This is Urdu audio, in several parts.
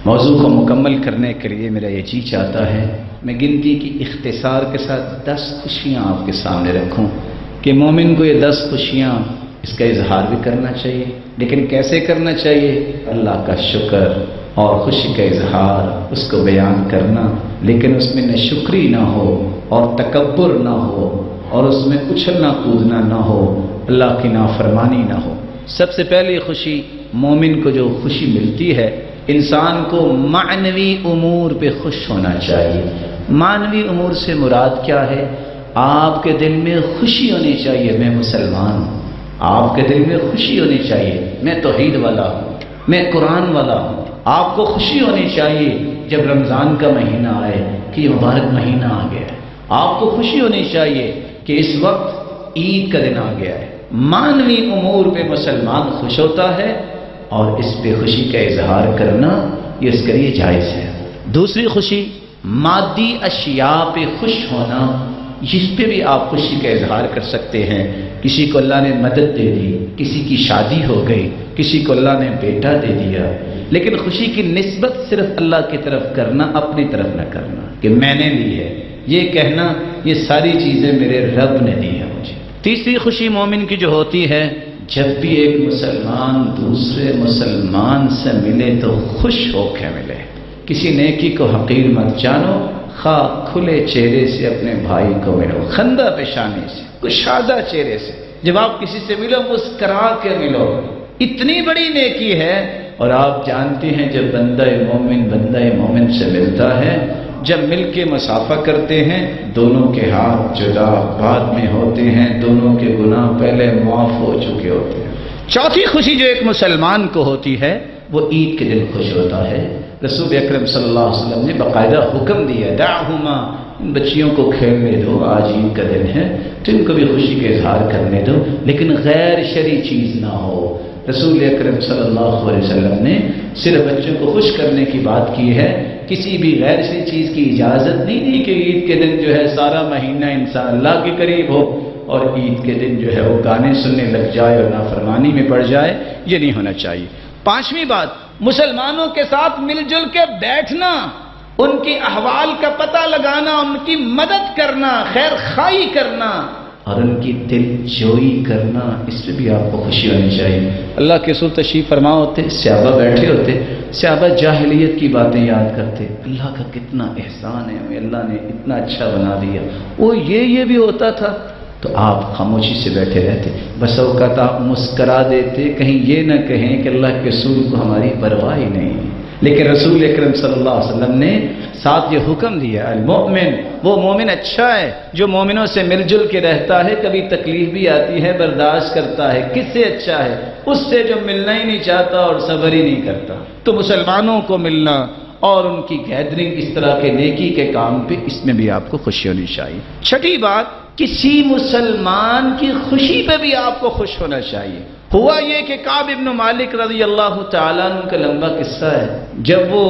موضوع کو مکمل کرنے کے لیے میرا یہ جی چاہتا ہے میں گنتی کی اختصار کے ساتھ 10 خوشیاں آپ کے سامنے رکھوں کہ مومن کو یہ 10 خوشیاں اس کا اظہار بھی کرنا چاہیے، لیکن کیسے کرنا چاہیے؟ اللہ کا شکر اور خوشی کا اظہار، اس کو بیان کرنا، لیکن اس میں نہ شکری نہ ہو اور تکبر نہ ہو اور اس میں اچھلنا کودنا نہ ہو، اللہ کی نافرمانی نہ ہو۔ سب سے پہلی خوشی، مومن کو جو خوشی ملتی ہے، انسان کو معنوی امور پہ خوش ہونا چاہیے۔ معنوی امور سے مراد کیا ہے؟ آپ کے دل میں خوشی ہونی چاہیے میں مسلمان ہوں، آپ کے دل میں خوشی ہونی چاہیے میں توحید والا ہوں، میں قرآن والا ہوں۔ آپ کو خوشی ہونی چاہیے جب رمضان کا مہینہ آئے کہ یہ مبارک مہینہ آ گیا ہے، آپ کو خوشی ہونی چاہیے کہ اس وقت عید کا دن آ گیا ہے۔ معنوی امور پہ مسلمان خوش ہوتا ہے اور اس پہ خوشی کا اظہار کرنا یہ اس کے لیے جائز ہے۔ دوسری خوشی، مادی اشیاء پہ خوش ہونا، جس پہ بھی آپ خوشی کا اظہار کر سکتے ہیں۔ کسی کو اللہ نے مدد دے دی، کسی کی شادی ہو گئی، کسی کو اللہ نے بیٹا دے دیا، لیکن خوشی کی نسبت صرف اللہ کی طرف کرنا، اپنی طرف نہ کرنا کہ میں نے لی ہے، یہ کہنا یہ ساری چیزیں میرے رب نے دی ہیں مجھے۔ تیسری خوشی مومن کی جو ہوتی ہے، جب بھی ایک مسلمان دوسرے مسلمان سے ملے تو خوش ہو کے ملے۔ کسی نیکی کو حقیر مت جانو، خواہ کھلے چہرے سے اپنے بھائی کو ملو، خندہ پیشانی سے، کشادہ چہرے سے۔ جب آپ کسی سے ملو مسکرا کے ملو، اتنی بڑی نیکی ہے۔ اور آپ جانتے ہیں جب بندہ مومن سے ملتا ہے، جب مل کے مسافہ کرتے ہیں، دونوں کے ہاتھ جدا بعد میں ہوتے ہیں، دونوں کے گناہ پہلے معاف ہو چکے ہوتے ہیں۔ چوتھی خوشی جو ایک مسلمان کو ہوتی ہے وہ عید کے دن خوش ہوتا ہے۔ رسول اکرم صلی اللہ علیہ وسلم نے باقاعدہ حکم دیا، دعہما، ان بچیوں کو کھیلنے دو، آج عید کا دن ہے تو ان کو بھی خوشی کا اظہار کرنے دو، لیکن غیر شرعی چیز نہ ہو۔ رسول اکرم صلی اللہ علیہ وسلم نے صرف بچوں کو خوش کرنے کی بات کی ہے، کسی بھی غیر شرعی چیز کی اجازت نہیں دی کہ عید کے دن جو ہے سارا مہینہ انسان اللہ کے قریب ہو اور عید کے دن جو ہے وہ گانے سننے لگ جائے اور نافرمانی میں پڑ جائے، یہ نہیں ہونا چاہیے۔ پانچویں بات، مسلمانوں کے ساتھ مل جل کے بیٹھنا، ان کی احوال کا پتہ لگانا، ان کی مدد کرنا، خیر خواہی کرنا اور ان کی دل جوئی کرنا، اس میں بھی آپ کو خوشی ہونی چاہیے۔ اللہ کے رسول تشریف فرما ہوتے، صحابہ بیٹھے ہوتے، صحابہ جاہلیت کی باتیں یاد کرتے، اللہ کا کتنا احسان ہے، ہمیں اللہ نے اتنا اچھا بنا دیا، وہ یہ بھی ہوتا تھا، تو آپ خاموشی سے بیٹھے رہتے، بس اوقات آپ مسکرا دیتے، کہیں یہ نہ کہیں کہ اللہ کے رسول کو ہماری پرواہ ہی نہیں۔ لیکن رسول اکرم صلی اللہ علیہ وسلم نے ساتھ یہ حکم دیا، المؤمن، وہ مومن اچھا ہے جو مومنوں سے مل جل کے رہتا ہے، کبھی تکلیف بھی آتی ہے برداشت کرتا ہے۔ کس سے اچھا ہے؟ اس سے جو ملنا ہی نہیں چاہتا اور صبر ہی نہیں کرتا۔ تو مسلمانوں کو ملنا اور ان کی گیدرنگ اس طرح کے نیکی کے کام پہ، اس میں بھی آپ کو خوشی ہونی چاہیے۔ چھٹی بات، کسی مسلمان کی خوشی پہ بھی آپ کو خوش ہونا چاہیے۔ ہوا یہ کہ کعب ابن مالک رضی اللہ تعالیٰ عنہ کا لمبا قصہ ہے، جب وہ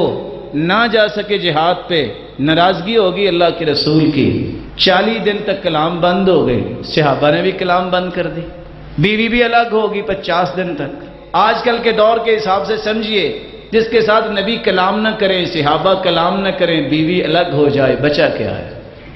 نہ جا سکے جہاد پہ، ناراضگی ہوگی اللہ کے رسول کی، 40 دن تک کلام بند ہو گئی، صحابہ نے بھی کلام بند کر دی، بیوی بھی الگ ہوگی 50 دن تک۔ آج کل کے دور کے حساب سے سمجھیے، جس کے ساتھ نبی کلام نہ کریں، صحابہ کلام نہ کریں، بیوی الگ ہو جائے، بچا کیا ہے؟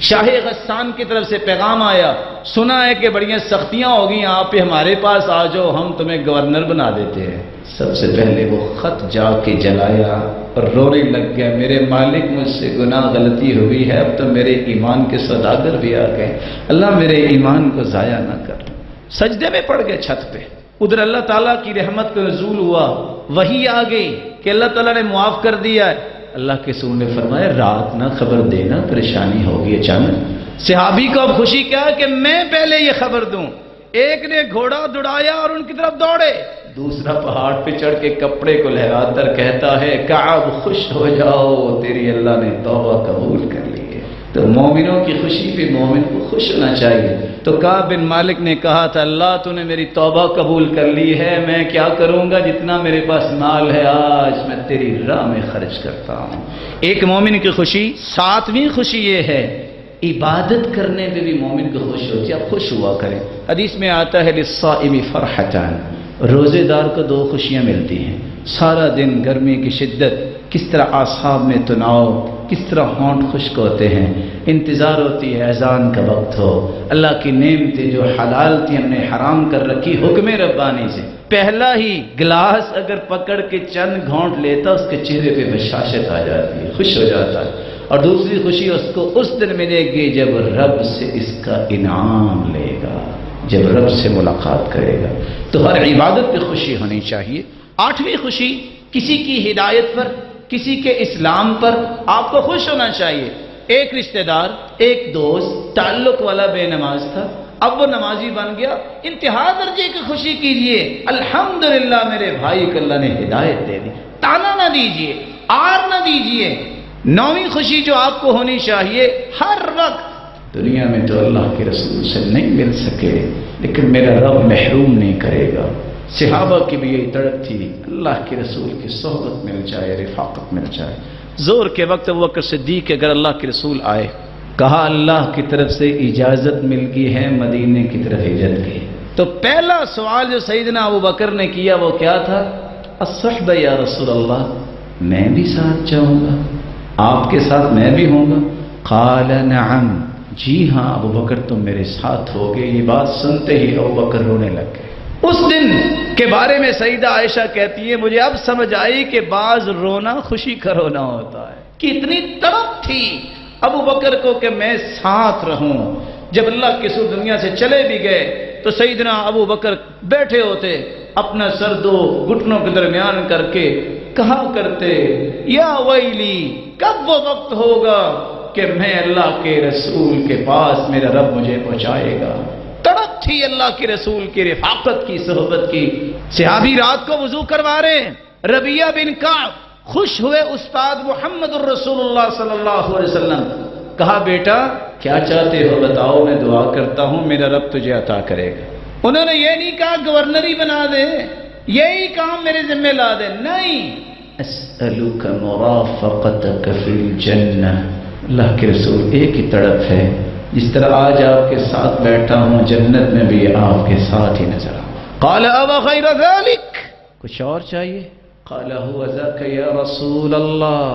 شاہ غسان کی طرف سے پیغام آیا، سنا ہے کہ بڑی سختیاں ہو گئی، آپ ہمارے پاس آ جاؤ، ہم تمہیں گورنر بنا دیتے ہیں۔ سب سے پہلے وہ خط جا کے جلایا اور رونے لگ گیا، میرے مالک مجھ سے گناہ غلطی ہوئی ہے، اب تو میرے ایمان کے سوداگر بھی آ گئے، اللہ میرے ایمان کو ضائع نہ کر۔ سجدے میں پڑ گئے چھت پہ، ادھر اللہ تعالیٰ کی رحمت کا نزول ہوا، وحی آ گئی کہ اللہ تعالیٰ نے معاف کر دیا ہے۔ اللہ کے رسول نے فرمایا رات نہ خبر دینا، پریشانی ہوگی اچانک۔ صحابی کو اب خوشی کیا کہ میں پہلے یہ خبر دوں۔ ایک نے گھوڑا دوڑایا اور ان کی طرف دوڑے، دوسرا پہاڑ پہ چڑھ کے کپڑے کو لہرا کر کہتا ہے کعب خوش ہو جاؤ، تیری اللہ نے توبہ قبول کر لی ہے۔ تو مومنوں کی خوشی پہ مومن کو خوش ہونا چاہیے۔ تو کعب بن مالک نے کہا تھا اللہ تو نے میری توبہ قبول کر لی ہے، میں کیا کروں گا، جتنا میرے پاس مال ہے آج میں تیری راہ میں خرچ کرتا ہوں۔ ایک مومن کی خوشی۔ ساتویں خوشی یہ ہے، عبادت کرنے پہ بھی مومن کو خوش ہوتی ہے، آپ خوش ہوا کریں۔ حدیث میں آتا ہے للصائم فرحتان، روزے دار کو 2 خوشیاں ملتی ہیں، سارا دن گرمی کی شدت، کس طرح اعصاب میں تناؤ، کس طرح ہونٹ خشک ہوتے ہیں، انتظار ہوتی ہے اذان کا وقت ہو، اللہ کی نعمتیں جو حلال تھی ہم نے حرام کر رکھی حکم ربانی سے، پہلا ہی گلاس اگر پکڑ کے چند گھونٹ لیتا اس کے چہرے پہ بشاشت آ جاتی ہے، خوش ہو جاتا ہے، اور دوسری خوشی اس کو اس دن ملے گی جب رب سے اس کا انعام لے گا، جب رب سے ملاقات کرے گا۔ تو ہر عبادت پہ خوشی ہونی چاہیے۔ آٹھویں خوشی، کسی کی ہدایت پر، کسی کے اسلام پر آپ کو خوش ہونا چاہیے۔ ایک رشتہ دار، ایک دوست تعلق والا بے نماز تھا، اب وہ نمازی بن گیا، انتہا درجے کی خوشی کیجئے، الحمدللہ میرے بھائی کو اللہ نے ہدایت دے دی، تانا نہ دیجئے، آر نہ دیجئے۔ نویں خوشی جو آپ کو ہونی چاہیے، ہر وقت دنیا میں تو اللہ کے رسول سے نہیں مل سکے لیکن میرا رب محروم نہیں کرے گا۔ صحابہ کی بھی یہی تڑپ تھی، اللہ کے رسول کی صحبت مل جائے، رفاقت مل جائے۔ زور کے وقت ابوبکر صدیق اگر اللہ کے رسول آئے، کہا اللہ کی طرف سے اجازت مل گئی ہے مدینے کی طرف ہجرت کی، تو پہلا سوال جو سیدنا ابوبکر نے کیا وہ کیا تھا؟ الصحبہ یا رسول اللہ، میں بھی ساتھ جاؤں گا، آپ کے ساتھ میں بھی ہوں گا؟ قال نعم، جی ہاں ابوبکر تم میرے ساتھ ہوگے۔ یہ بات سنتے ہی ابوبکر رونے لگ گئے۔ اس دن کے بارے میں سیدہ عائشہ کہتی ہے مجھے اب سمجھ آئی کہ بعض رونا خوشی کا رونا ہوتا ہے، کہ اتنی تڑپ تھی ابوبکر کو کہ میں ساتھ رہوں۔ جب اللہ کے رسول دنیا سے چلے بھی گئے تو سیدنا ابوبکر بیٹھے ہوتے، اپنا سر دو گھٹنوں کے درمیان کر کے کہا کرتے یا ویلی، کب وہ وقت ہوگا کہ میں اللہ کے رسول کے پاس میرا رب مجھے پہنچائے گا۔ تڑپ تھی اللہ کے رسول کی رفاقت کی، صحبت کی۔ صحابی رات کو وضو کروا رہے، ربیہ بن کعب خوش ہوئے استاد محمد الرسول اللہ صلی اللہ علیہ وسلم، کہا بیٹا کیا چاہتے ہو بتاؤ، میں دعا کرتا ہوں میرا رب تجھے عطا کرے گا۔ انہوں نے یہ نہیں کہا گورنر ہی بنا دے، یہی کام میرے ذمہ لا دے، نہیں، اسألک مرافقتک فی الجنہ۔ اللہ کے رسول ایک ہی تڑپ ہے، جس طرح آج آپ کے ساتھ بیٹھا ہوں جنت میں بھی آپ کے ساتھ ہی نظر آؤں۔ قال اب غیر ذلک، کچھ اور چاہیے؟ قال هو ذاک یا رسول اللہ،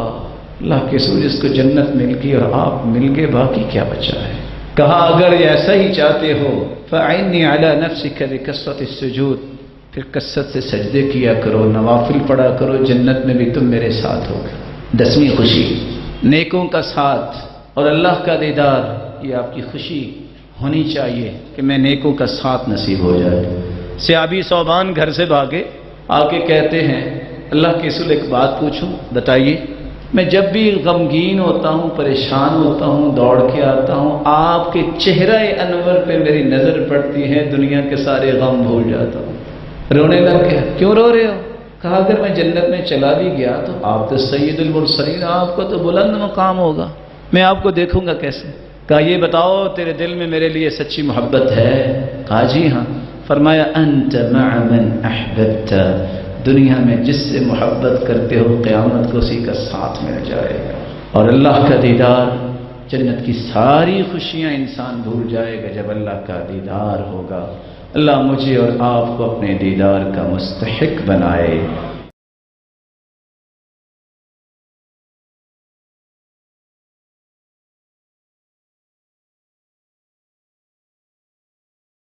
اللہ کے رسول اس کو جنت مل گئی اور آپ مل گئے، باقی کیا بچا ہے؟ کہا اگر ایسا ہی چاہتے ہو فاعنی علی نفسک بکثرۃ السجود، پھر کثرت سے سجدے کیا کرو، نوافل پڑھا کرو، جنت میں بھی تم میرے ساتھ ہوگے۔ 10ویں خوشی، نیکوں کا ساتھ اور اللہ کا دیدار، یہ آپ کی خوشی ہونی چاہیے کہ میں نیکوں کا ساتھ نصیب ہو جائے۔ صحابی صوبان گھر سے بھاگے، آ کے کہتے ہیں اللہ کے رسول ایک بات پوچھوں، بتائیے۔ میں جب بھی غمگین ہوتا ہوں، پریشان ہوتا ہوں، دوڑ کے آتا ہوں، آپ کے چہرہ انور پہ میری نظر پڑتی ہے، دنیا کے سارے غم بھول جاتا ہوں۔ رونے لگ گیا، کیوں رو رہے ہو؟ کہا اگر میں جنت میں چلا بھی گیا تو آپ تو سید المرسلین، آپ کو تو بلند مقام ہوگا، میں آپ کو دیکھوں گا کیسے؟ کہا یہ بتاؤ تیرے دل میں میرے لیے سچی محبت ہے؟ کہا جی ہاں۔ فرمایا انت مع من احببت، دنیا میں جس سے محبت کرتے ہو قیامت کو اسی کا ساتھ مل جائے گا، اور اللہ کا دیدار، جنت کی ساری خوشیاں انسان بھول جائے گا جب اللہ کا دیدار ہوگا۔ اللہ مجھے اور آپ کو اپنے دیدار کا مستحق بنائے۔